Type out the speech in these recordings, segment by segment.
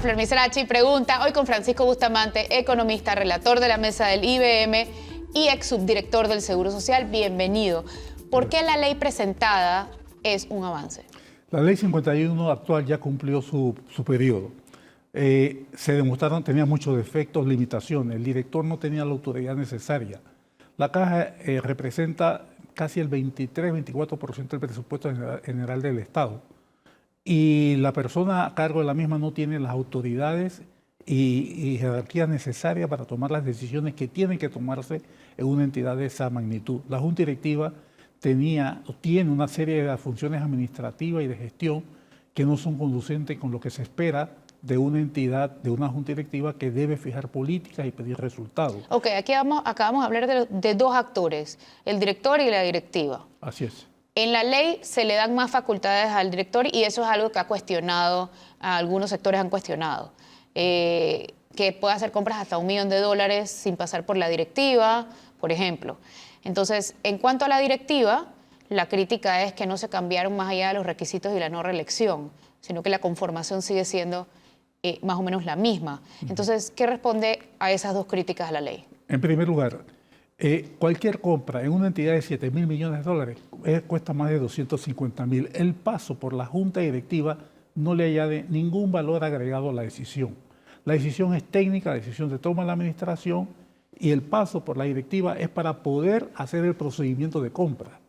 Flor Misrachi pregunta hoy con Francisco Bustamante, economista, relator de la mesa del IBM y ex subdirector del Seguro Social. Bienvenido. ¿Por qué la ley presentada es un avance? La ley 51 actual ya cumplió su periodo. Se demostraron, tenía muchos defectos, limitaciones. El director no tenía la autoridad necesaria. La caja representa casi el 23-24% del presupuesto general del Estado. Y la persona a cargo de la misma no tiene las autoridades y jerarquía necesaria para tomar las decisiones que tienen que tomarse en una entidad de esa magnitud. La Junta Directiva tiene una serie de funciones administrativas y de gestión que no son conducentes con lo que se espera de una entidad, de una Junta Directiva que debe fijar políticas y pedir resultados. Ok, aquí acabamos de hablar de dos actores, el director y la directiva. Así es. En la ley se le dan más facultades al director y eso es algo que ha cuestionado, algunos sectores han cuestionado, que puede hacer compras hasta $1 millón sin pasar por la directiva, por ejemplo. Entonces, en cuanto a la directiva, la crítica es que no se cambiaron más allá de los requisitos y la no reelección, sino que la conformación sigue siendo más o menos la misma. Entonces, ¿qué responde a esas dos críticas a la ley? En primer lugar, cualquier compra en una entidad de $7.000 millones cuesta más de 250.000. El paso por la Junta Directiva no le añade ningún valor agregado a la decisión. La decisión es técnica, la decisión se toma en la administración y el paso por la directiva es para poder hacer el procedimiento de compra.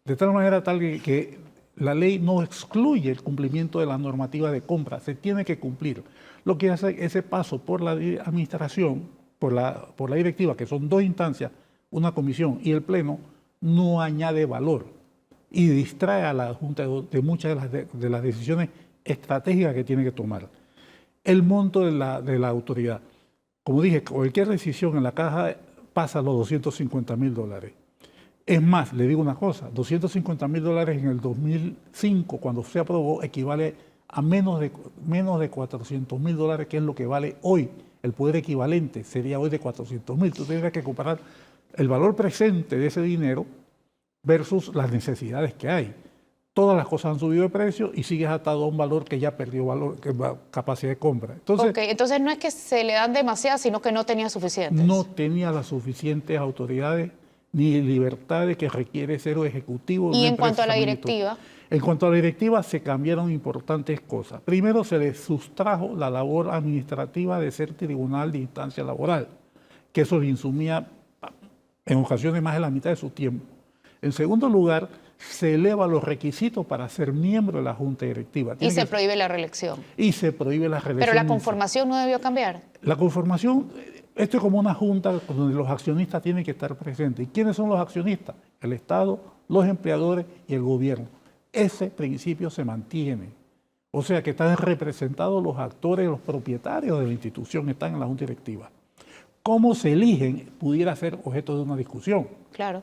De tal manera que la ley no excluye el cumplimiento de la normativa de compra, se tiene que cumplir. Lo que hace ese paso por la administración, por la directiva, que son dos instancias, una comisión y el pleno, no añade valor y distrae a la Junta de muchas de las decisiones estratégicas que tiene que tomar. El monto de la autoridad. Como dije, cualquier decisión en la caja pasa los $250.000. Es más, le digo una cosa, $250.000 en el 2005, cuando se aprobó, equivale a menos de $400.000, que es lo que vale hoy. El poder equivalente sería hoy de $400.000. Tú tendrías que comparar el valor presente de ese dinero versus las necesidades que hay. Todas las cosas han subido de precio y sigues atado a un valor que ya perdió valor, capacidad de compra. Entonces no es que se le dan demasiadas, sino que no tenía suficientes. No tenía las suficientes autoridades ni libertades que requiere ser ejecutivo. ¿Y en cuanto a la directiva? En cuanto a la directiva se cambiaron importantes cosas. Primero, se le sustrajo la labor administrativa de ser tribunal de instancia laboral, que eso le insumía en ocasiones más de la mitad de su tiempo. En segundo lugar, se eleva los requisitos para ser miembro de la Junta Directiva. Y se prohíbe la reelección. Y se prohíbe la reelección. Pero la conformación no debió cambiar. La conformación, esto es como una junta donde los accionistas tienen que estar presentes. ¿Y quiénes son los accionistas? El Estado, los empleadores y el gobierno. Ese principio se mantiene. O sea que están representados los actores, los propietarios de la institución, están en la Junta Directiva. ¿Cómo se eligen? Pudiera ser objeto de una discusión. Claro.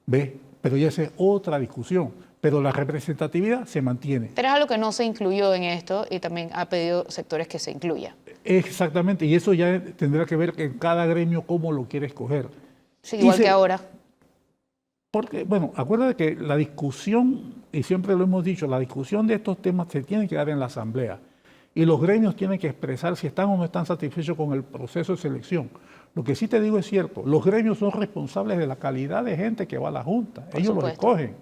¿Ves? Pero ya es otra discusión. Pero la representatividad se mantiene. Pero es algo que no se incluyó en esto y también ha pedido sectores que se incluya. Exactamente, y eso ya tendrá que ver en cada gremio cómo lo quiere escoger. Sí, igual que ahora. Porque, bueno, acuérdate que la discusión, y siempre lo hemos dicho, la discusión de estos temas se tiene que dar en la asamblea. Y los gremios tienen que expresar si están o no están satisfechos con el proceso de selección. Lo que sí te digo es cierto, los gremios son responsables de la calidad de gente que va a la Junta. Ellos lo escogen.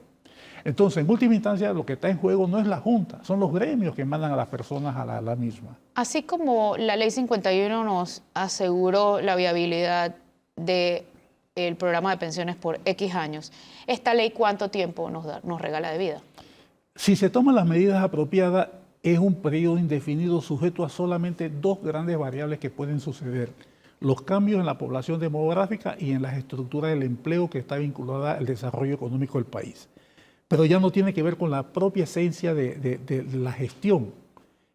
Entonces, en última instancia, lo que está en juego no es la Junta, son los gremios que mandan a las personas a la misma. Así como la Ley 51 nos aseguró la viabilidad del programa de pensiones por X años, ¿esta ley cuánto tiempo nos regala de vida? Si se toman las medidas apropiadas, es un periodo indefinido sujeto a solamente dos grandes variables que pueden suceder: los cambios en la población demográfica y en las estructuras del empleo que está vinculada al desarrollo económico del país. Pero ya no tiene que ver con la propia esencia de la gestión.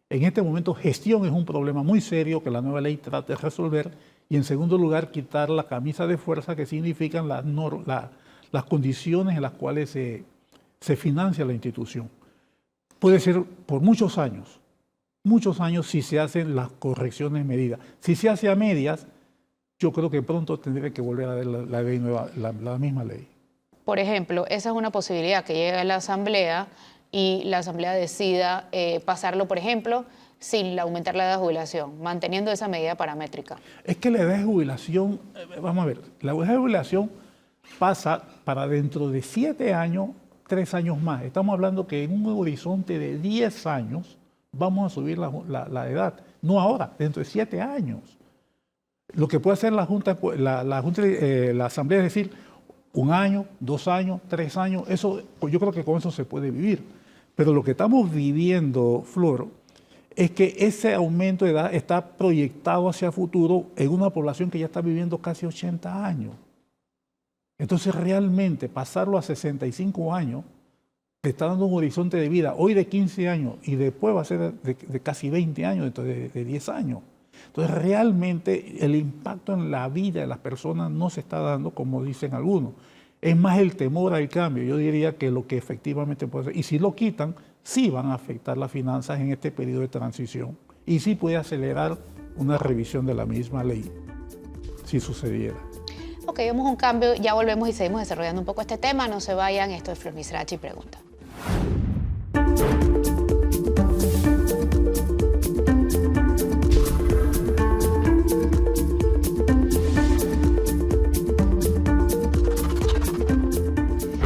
En este momento, gestión es un problema muy serio que la nueva ley trata de resolver, y en segundo lugar, quitar la camisa de fuerza que significan las condiciones en las cuales se financia la institución. Puede ser por muchos años si se hacen las correcciones medidas. Si se hace a medias, yo creo que pronto tendría que volver a ver la ley nueva, la misma ley. Por ejemplo, esa es una posibilidad que llegue a la Asamblea y la Asamblea decida pasarlo, por ejemplo, sin aumentar la edad de jubilación, manteniendo esa medida paramétrica? Es que la edad de jubilación, vamos a ver, la edad de jubilación pasa para dentro de 7 años, 3 años más. Estamos hablando que en un horizonte de 10 años vamos a subir la edad. No ahora, dentro de 7 años. Lo que puede hacer la Asamblea es decir, 1 año, 2 años, 3 años, eso, yo creo que con eso se puede vivir. Pero lo que estamos viviendo, Flor, es que ese aumento de edad está proyectado hacia futuro en una población que ya está viviendo casi 80 años. Entonces, realmente, pasarlo a 65 años, te está dando un horizonte de vida hoy de 15 años y después va a ser de casi 20 años, dentro de 10 años. Entonces, realmente, el impacto en la vida de las personas no se está dando como dicen algunos. Es más el temor al cambio, yo diría, que lo que efectivamente puede ser. Y si lo quitan, sí van a afectar las finanzas en este periodo de transición. Y sí puede acelerar una revisión de la misma ley, si sucediera. Ok, vamos a un cambio, ya volvemos y seguimos desarrollando un poco este tema. No se vayan, esto es Flor Misrachi Pregunta.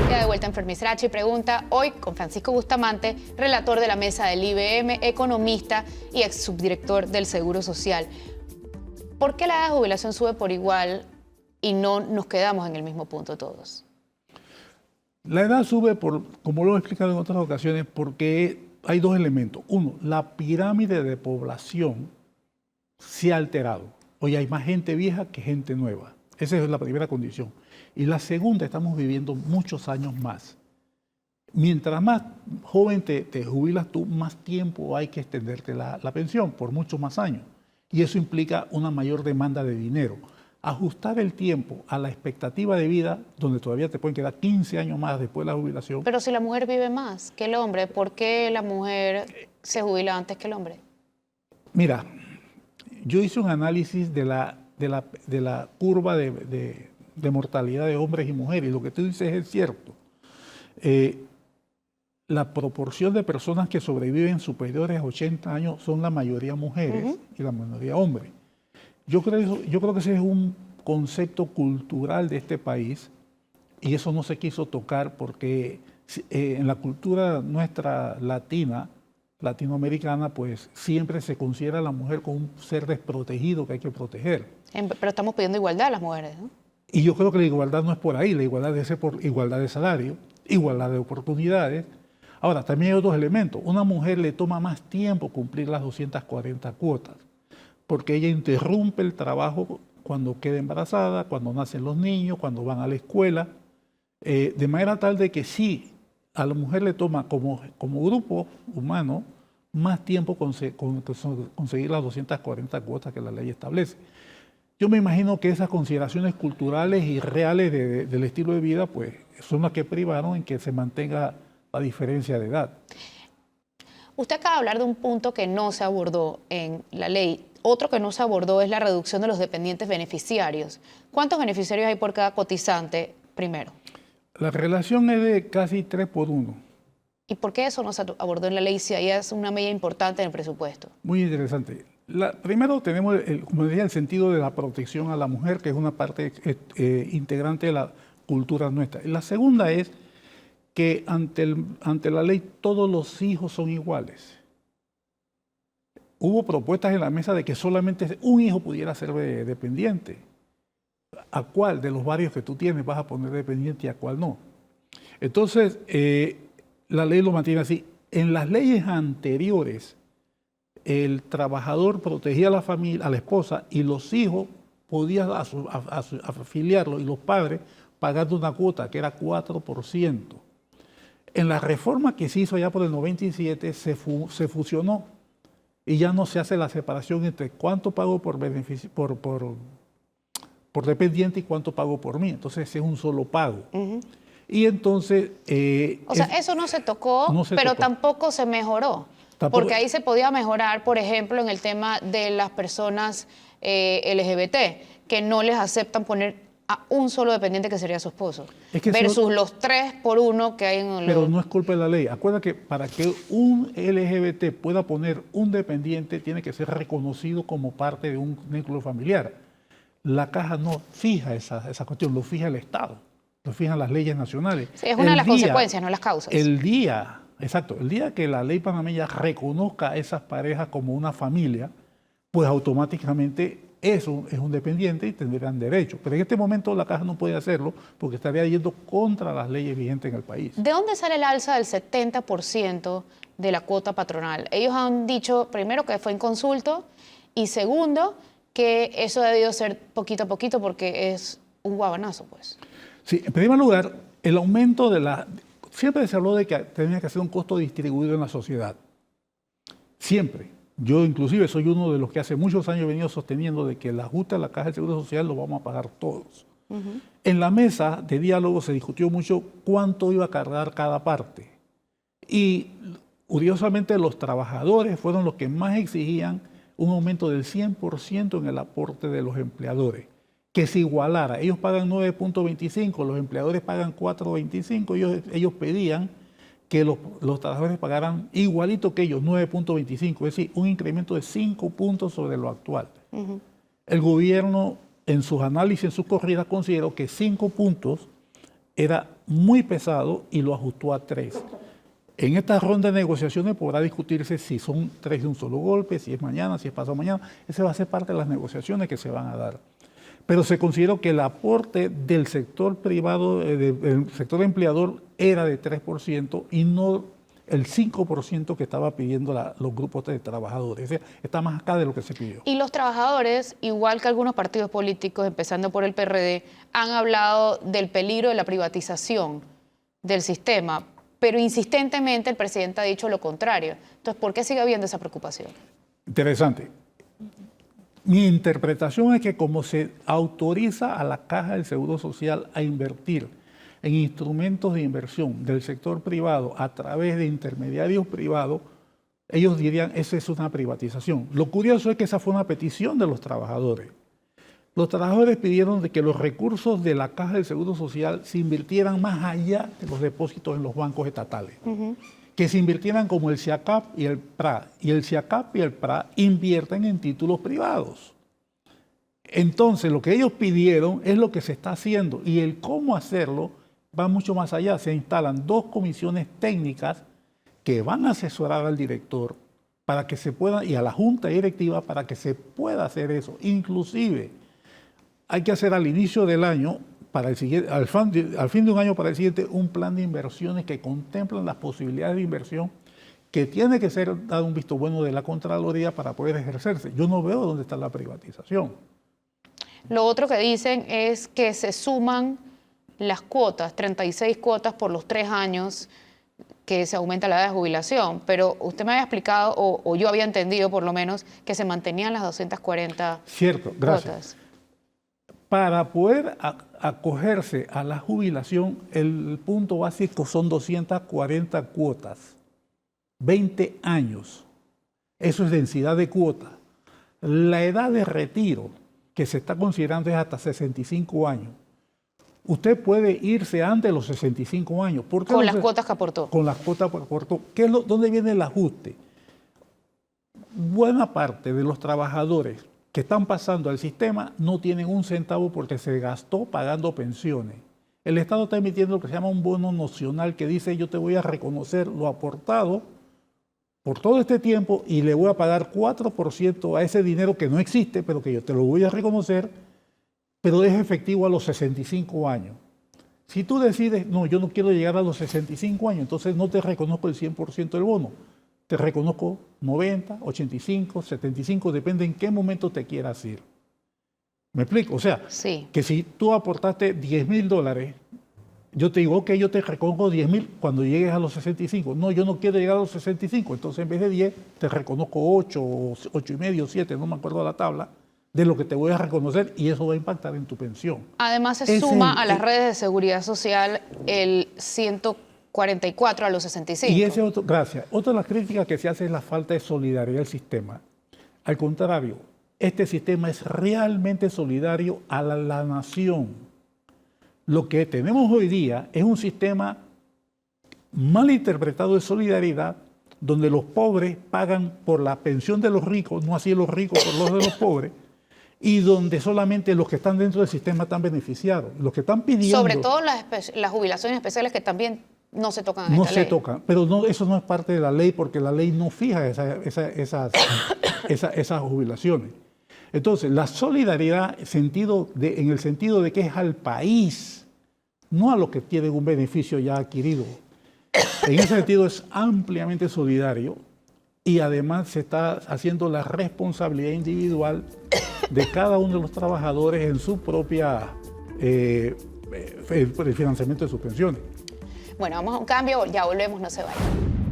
Ya de vuelta en Flor Misrachi Pregunta, hoy con Francisco Bustamante, relator de la mesa del IBM, economista y ex subdirector del Seguro Social. ¿Por qué la edad de jubilación sube por igual y no nos quedamos en el mismo punto todos? La edad sube, como lo he explicado en otras ocasiones, porque hay 2 elementos. Uno, la pirámide de población se ha alterado. Hoy hay más gente vieja que gente nueva. Esa es la primera condición. Y la segunda, estamos viviendo muchos años más. Mientras más joven te jubilas tú, más tiempo hay que extenderte la pensión, por muchos más años. Y eso implica una mayor demanda de dinero. Ajustar el tiempo a la expectativa de vida, donde todavía te pueden quedar 15 años más después de la jubilación. Pero si la mujer vive más que el hombre, ¿por qué la mujer se jubila antes que el hombre? Mira, yo hice un análisis de la curva de mortalidad de hombres y mujeres, y lo que tú dices es cierto. La proporción de personas que sobreviven superiores a 80 años son la mayoría mujeres y la mayoría hombres. Yo creo que ese es un concepto cultural de este país y eso no se quiso tocar porque en la cultura nuestra latinoamericana, pues siempre se considera a la mujer como un ser desprotegido que hay que proteger. Pero estamos pidiendo igualdad a las mujeres, ¿no? Y yo creo que la igualdad no es por ahí, la igualdad debe ser por igualdad de salario, igualdad de oportunidades. Ahora, también hay otros elementos. Una mujer le toma más tiempo cumplir las 240 cuotas. Porque ella interrumpe el trabajo cuando queda embarazada, cuando nacen los niños, cuando van a la escuela, de manera tal de que sí, a la mujer le toma como grupo humano más tiempo conseguir las 240 cuotas que la ley establece. Yo me imagino que esas consideraciones culturales y reales del estilo de vida pues, son las que privaron en que se mantenga la diferencia de edad. Usted acaba de hablar de un punto que no se abordó en la ley. Otro que no se abordó es la reducción de los dependientes beneficiarios. ¿Cuántos beneficiarios hay por cada cotizante primero? La relación es de casi 3 por 1. ¿Y por qué eso no se abordó en la ley si ahí es una medida importante en el presupuesto? Muy interesante. Primero tenemos, como decía, el sentido de la protección a la mujer, que es una parte integrante de la cultura nuestra. La segunda es que ante la ley todos los hijos son iguales. Hubo propuestas en la mesa de que solamente un hijo pudiera ser dependiente. ¿A cuál de los varios que tú tienes vas a poner dependiente y a cuál no? Entonces, la ley lo mantiene así. En las leyes anteriores, el trabajador protegía a la familia, a la esposa, y los hijos podían afiliarlos y los padres pagando una cuota que era 4%. En la reforma que se hizo ya por el 97 se fusionó y ya no se hace la separación entre cuánto pago por dependiente y cuánto pago por mí. Entonces es un solo pago. Y entonces... eso no se tocó, pero tampoco se mejoró. Porque ahí se podía mejorar, por ejemplo, en el tema de las personas LGBT, que no les aceptan poner a un solo dependiente que sería su esposo, Es que versus los 3 por 1 que hay en los... Pero no es culpa de la ley. Acuérdate que para que un LGBT pueda poner un dependiente, tiene que ser reconocido como parte de un núcleo familiar. La caja no fija esa cuestión, lo fija el Estado, lo fijan las leyes nacionales. Sí, es una de las consecuencias, no las causas. El día que la ley panameña reconozca a esas parejas como una familia, pues automáticamente eso es un dependiente y tendrán derecho. Pero en este momento la caja no puede hacerlo porque estaría yendo contra las leyes vigentes en el país. ¿De dónde sale el alza del 70% de la cuota patronal? Ellos han dicho, primero, que fue en consulto y segundo, que eso ha debido ser poquito a poquito porque es un guabanazo, pues. Sí, en primer lugar, el aumento de la... Siempre se habló de que tenía que ser un costo distribuido en la sociedad. Siempre. Yo inclusive soy uno de los que hace muchos años he venido sosteniendo de que el ajuste a la Caja del Seguro Social lo vamos a pagar todos. En la mesa de diálogo se discutió mucho cuánto iba a cargar cada parte. Y curiosamente los trabajadores fueron los que más exigían un aumento del 100% en el aporte de los empleadores, que se igualara. Ellos pagan 9.25, los empleadores pagan 4.25, ellos pedían que los trabajadores pagaran igualito que ellos, 9.25, es decir, un incremento de 5 puntos sobre lo actual. El gobierno, en sus análisis, en sus corridas, consideró que 5 puntos era muy pesado y lo ajustó a 3. En esta ronda de negociaciones podrá discutirse si son 3 de un solo golpe, si es mañana, si es pasado mañana. Ese va a ser parte de las negociaciones que se van a dar. Pero se consideró que el aporte del sector privado, del sector empleador, era de 3% y no el 5% que estaba pidiendo los grupos de trabajadores. O sea, está más acá de lo que se pidió. Y los trabajadores, igual que algunos partidos políticos, empezando por el PRD, han hablado del peligro de la privatización del sistema, pero insistentemente el presidente ha dicho lo contrario. Entonces, ¿por qué sigue habiendo esa preocupación? Interesante. Mi interpretación es que como se autoriza a la Caja del Seguro Social a invertir en instrumentos de inversión del sector privado a través de intermediarios privados, ellos dirían esa es una privatización. Lo curioso es que esa fue una petición de los trabajadores. Los trabajadores pidieron de que los recursos de la Caja del Seguro Social se invirtieran más allá de los depósitos en los bancos estatales. Que se invirtieran como el SIACAP y el PRA. Y el SIACAP y el PRA invierten en títulos privados. Entonces, lo que ellos pidieron es lo que se está haciendo. Y el cómo hacerlo va mucho más allá. Se instalan 2 comisiones técnicas que van a asesorar al director para que se pueda, y a la junta directiva para que se pueda hacer eso. Inclusive, hay que hacer al inicio del año, para el siguiente, al fin de un año para el siguiente, un plan de inversiones que contemplan las posibilidades de inversión que tiene que ser dado un visto bueno de la Contraloría para poder ejercerse. Yo no veo dónde está la privatización. Lo otro que dicen es que se suman las cuotas, 36 cuotas por los 3 años que se aumenta la edad de jubilación, pero usted me había explicado, o yo había entendido por lo menos, que se mantenían las 240 Cierto, gracias. cuotas. Para poder acogerse a la jubilación, el punto básico son 240 cuotas, 20 años. Eso es densidad de cuota. La edad de retiro que se está considerando es hasta 65 años. Usted puede irse antes de los 65 años. ¿Por qué? Con las cuotas que aportó. Con las cuotas que aportó. ¿Dónde viene el ajuste? Buena parte de los trabajadores que están pasando al sistema no tienen un centavo porque se gastó pagando pensiones. El Estado está emitiendo lo que se llama un bono nocional que dice yo te voy a reconocer lo aportado por todo este tiempo y le voy a pagar 4% a ese dinero que no existe, pero que yo te lo voy a reconocer, pero es efectivo a los 65 años. Si tú decides, no, yo no quiero llegar a los 65 años, entonces no te reconozco el 100% del bono. Te reconozco 90, 85, 75, depende en qué momento te quieras ir. ¿Me explico? O sea, sí, que si tú aportaste $10,000, yo te digo, ok, yo te reconozco 10,000 cuando llegues a los 65. No, yo no quiero llegar a los 65, entonces en vez de 10, te reconozco 8, 8 y medio, 7, no me acuerdo la tabla, de lo que te voy a reconocer y eso va a impactar en tu pensión. Además se suma a las redes de seguridad social el 144 a los 65. Y ese otro, gracias. Otra de las críticas que se hace es la falta de solidaridad del sistema. Al contrario, este sistema es realmente solidario a la nación. Lo que tenemos hoy día es un sistema mal interpretado de solidaridad, donde los pobres pagan por la pensión de los ricos, no así los ricos por los de los pobres, y donde solamente los que están dentro del sistema están beneficiados. Los que están pidiendo... Sobre todo las jubilaciones especiales que también no se tocan en no esta se ley. tocan, pero no, eso no es parte de la ley porque la ley no fija esas jubilaciones. Entonces, la solidaridad en el sentido de que es al país, no a los que tienen un beneficio ya adquirido. En ese sentido es ampliamente solidario y además se está haciendo la responsabilidad individual de cada uno de los trabajadores en su propia el financiamiento de sus pensiones. Bueno, vamos a un cambio, ya volvemos, no se vayan.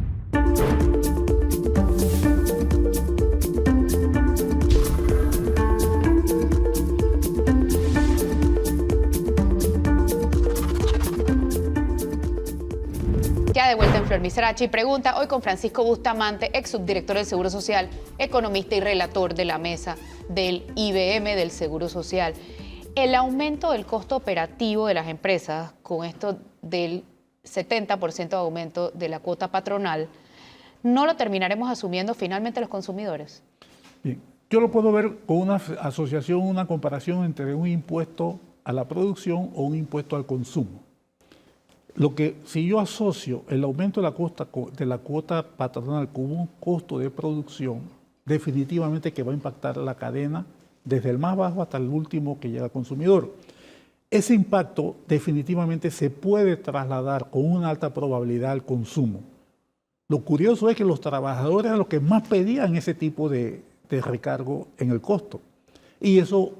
Ya de vuelta en Flor Misrachi, pregunta hoy con Francisco Bustamante, ex subdirector del Seguro Social, economista y relator de la mesa del IBM del Seguro Social. El aumento del costo operativo de las empresas, con esto del 70% de aumento de la cuota patronal, ¿no lo terminaremos asumiendo finalmente los consumidores? Bien, yo lo puedo ver con una asociación, una comparación entre un impuesto a la producción o un impuesto al consumo. Si yo asocio el aumento de la cuota patronal con un costo de producción, definitivamente que va a impactar la cadena desde el más bajo hasta el último que llega al consumidor. Ese impacto definitivamente se puede trasladar con una alta probabilidad al consumo. Lo curioso es que los trabajadores eran los que más pedían ese tipo de recargo en el costo. Y eso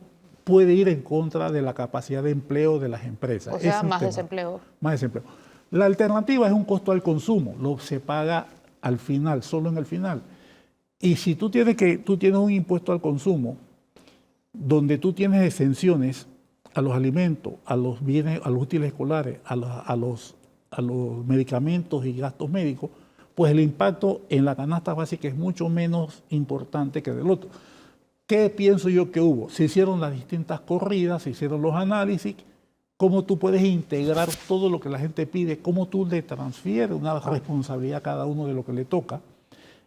puede ir en contra de la capacidad de empleo de las empresas. O sea, más desempleo. Más desempleo. La alternativa es un costo al consumo, se paga al final, solo en el final. Y si tú tienes un impuesto al consumo, donde tú tienes exenciones a los alimentos, a los bienes, a los útiles escolares, a los medicamentos y gastos médicos, pues el impacto en la canasta básica es mucho menos importante que del otro. ¿Qué pienso yo que hubo? Se hicieron las distintas corridas, se hicieron los análisis, cómo tú puedes integrar todo lo que la gente pide, cómo tú le transfieres una responsabilidad a cada uno de lo que le toca.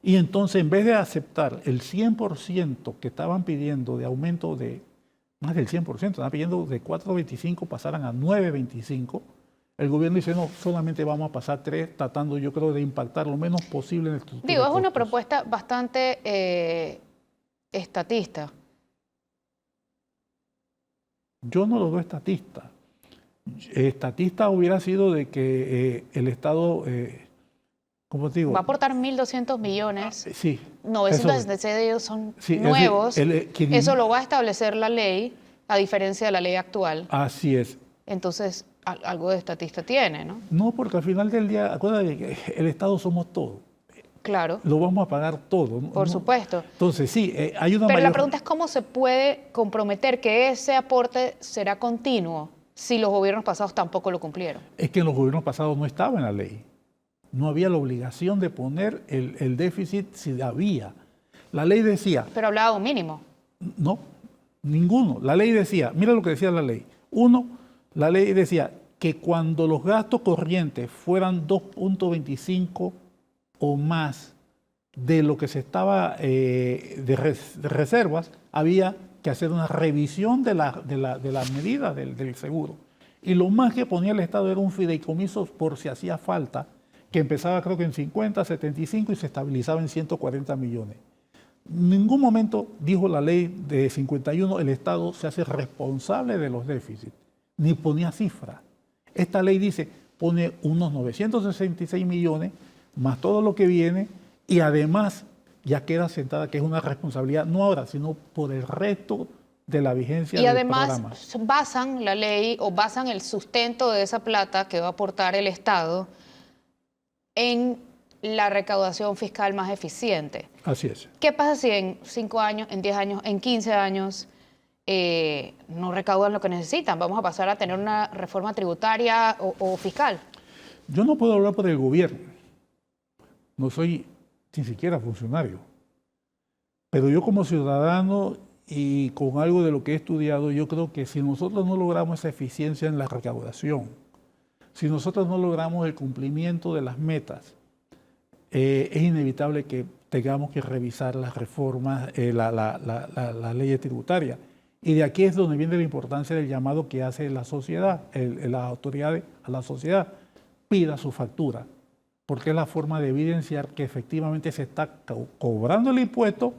Y entonces, en vez de aceptar el 100% que estaban pidiendo de aumento de más del 100%, estaban pidiendo de 4.25 pasaran a 9.25, el gobierno dice, no, solamente vamos a pasar 3, tratando yo creo de impactar lo menos posible en el estructura. Digo, es una propuesta bastante estatista. Yo no lo veo estatista. Estatista hubiera sido de que el Estado, ¿cómo te digo? Va a aportar 1.200 millones. Sí. 966 de ellos son sí, nuevos. Eso lo va a establecer la ley, a diferencia de la ley actual. Así es. Entonces, algo de estatista tiene, ¿no? No, porque al final del día, acuérdate que el Estado somos todos. Claro. Lo vamos a pagar todo. Por supuesto. Entonces, sí, hay una Pero la pregunta es cómo se puede comprometer que ese aporte será continuo si los gobiernos pasados tampoco lo cumplieron. Es que en los gobiernos pasados no estaba en la ley. No había la obligación de poner el déficit si había. La ley decía... Pero hablaba de un mínimo. No, ninguno. La ley decía, mira lo que decía la ley. Uno, la ley decía que cuando los gastos corrientes fueran 2.25 o más de lo que se estaba de reservas, había que hacer una revisión de la medida del seguro. Y lo más que ponía el Estado era un fideicomiso por si hacía falta, que empezaba creo que en 50, 75 y se estabilizaba en 140 millones. En ningún momento, dijo la ley de 51, el Estado se hace responsable de los déficits, ni ponía cifra. Esta ley dice, pone unos 966 millones, más todo lo que viene, y además ya queda sentada que es una responsabilidad, no ahora, sino por el resto de la vigencia del programa. Y además basan la ley o basan el sustento de esa plata que va a aportar el Estado en la recaudación fiscal más eficiente. Así es. ¿Qué pasa si en 5 años, en 10 años, en 15 años no recaudan lo que necesitan? ¿Vamos a pasar a tener una reforma tributaria o fiscal? Yo no puedo hablar por el gobierno. No soy ni siquiera funcionario. Pero yo como ciudadano y con algo de lo que he estudiado, yo creo que si nosotros no logramos esa eficiencia en la recaudación, si nosotros no logramos el cumplimiento de las metas, es inevitable que tengamos que revisar las reformas, la ley tributaria. Y de aquí es donde viene la importancia del llamado que hace la sociedad, las autoridades a la sociedad, pida su factura, porque es la forma de evidenciar que efectivamente se está cobrando el impuesto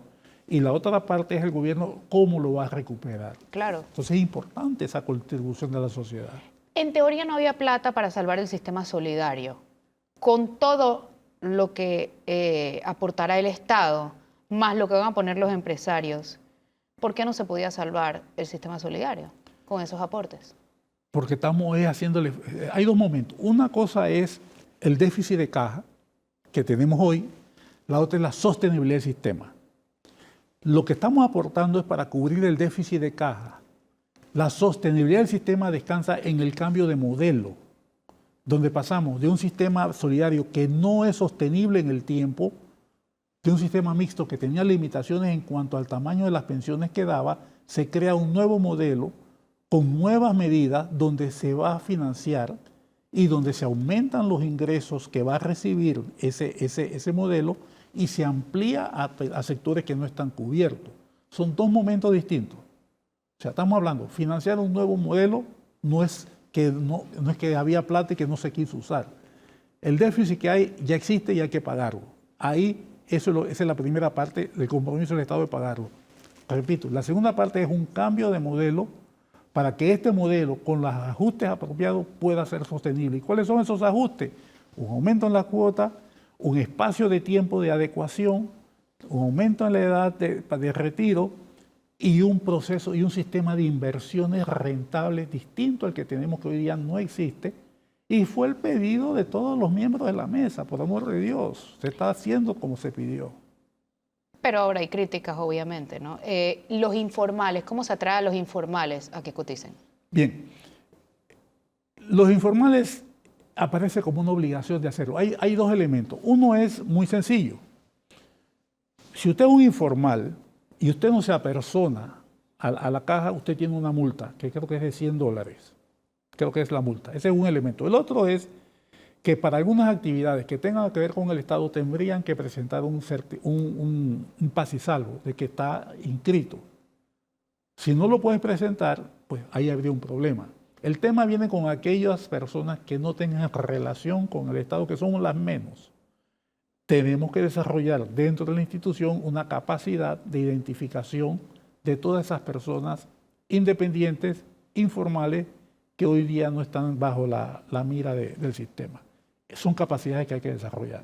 y la otra parte es el gobierno cómo lo va a recuperar. Claro. Entonces es importante esa contribución de la sociedad. En teoría no había plata para salvar el sistema solidario. Con todo lo que aportará el Estado, más lo que van a poner los empresarios, ¿por qué no se podía salvar el sistema solidario con esos aportes? Porque estamos haciéndole... Hay dos momentos. Una cosa es el déficit de caja que tenemos hoy, la otra es la sostenibilidad del sistema. Lo que estamos aportando es para cubrir el déficit de caja. La sostenibilidad del sistema descansa en el cambio de modelo, donde pasamos de un sistema solidario que no es sostenible en el tiempo, de un sistema mixto que tenía limitaciones en cuanto al tamaño de las pensiones que daba, se crea un nuevo modelo con nuevas medidas donde se va a financiar y donde se aumentan los ingresos que va a recibir ese modelo y se amplía a sectores que no están cubiertos. Son dos momentos distintos. O sea, estamos hablando, financiar un nuevo modelo no es que había plata y que no se quiso usar. El déficit que hay ya existe y hay que pagarlo. Ahí, esa es la primera parte del compromiso del Estado de pagarlo. Repito, la segunda parte es un cambio de modelo para que este modelo, con los ajustes apropiados, pueda ser sostenible. ¿Y cuáles son esos ajustes? Un aumento en la cuota, un espacio de tiempo de adecuación, un aumento en la edad de retiro y un proceso y un sistema de inversiones rentables distinto al que tenemos, que hoy día no existe. Y fue el pedido de todos los miembros de la mesa, por amor de Dios. Se está haciendo como se pidió. Pero ahora hay críticas, obviamente, ¿no? Los informales, ¿cómo se atrae a los informales a que coticen? Bien, los informales aparece como una obligación de hacerlo. Hay dos elementos. Uno es muy sencillo. Si usted es un informal y usted no se apersona a la caja, usted tiene una multa, que creo que es de $100. Creo que es la multa. Ese es un elemento. El otro es que para algunas actividades que tengan que ver con el Estado tendrían que presentar un paz y salvo de que está inscrito. Si no lo puedes presentar, pues ahí habría un problema. El tema viene con aquellas personas que no tengan relación con el Estado, que son las menos. Tenemos que desarrollar dentro de la institución una capacidad de identificación de todas esas personas independientes, informales, que hoy día no están bajo la mira del sistema. Son capacidades que hay que desarrollar.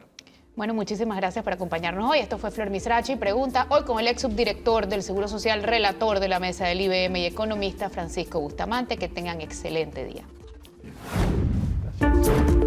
Bueno, muchísimas gracias por acompañarnos hoy. Esto fue Flor Misrachi Pregunta, hoy con el ex subdirector del Seguro Social, relator de la mesa del IBM y economista Francisco Bustamante. Que tengan excelente día. Gracias.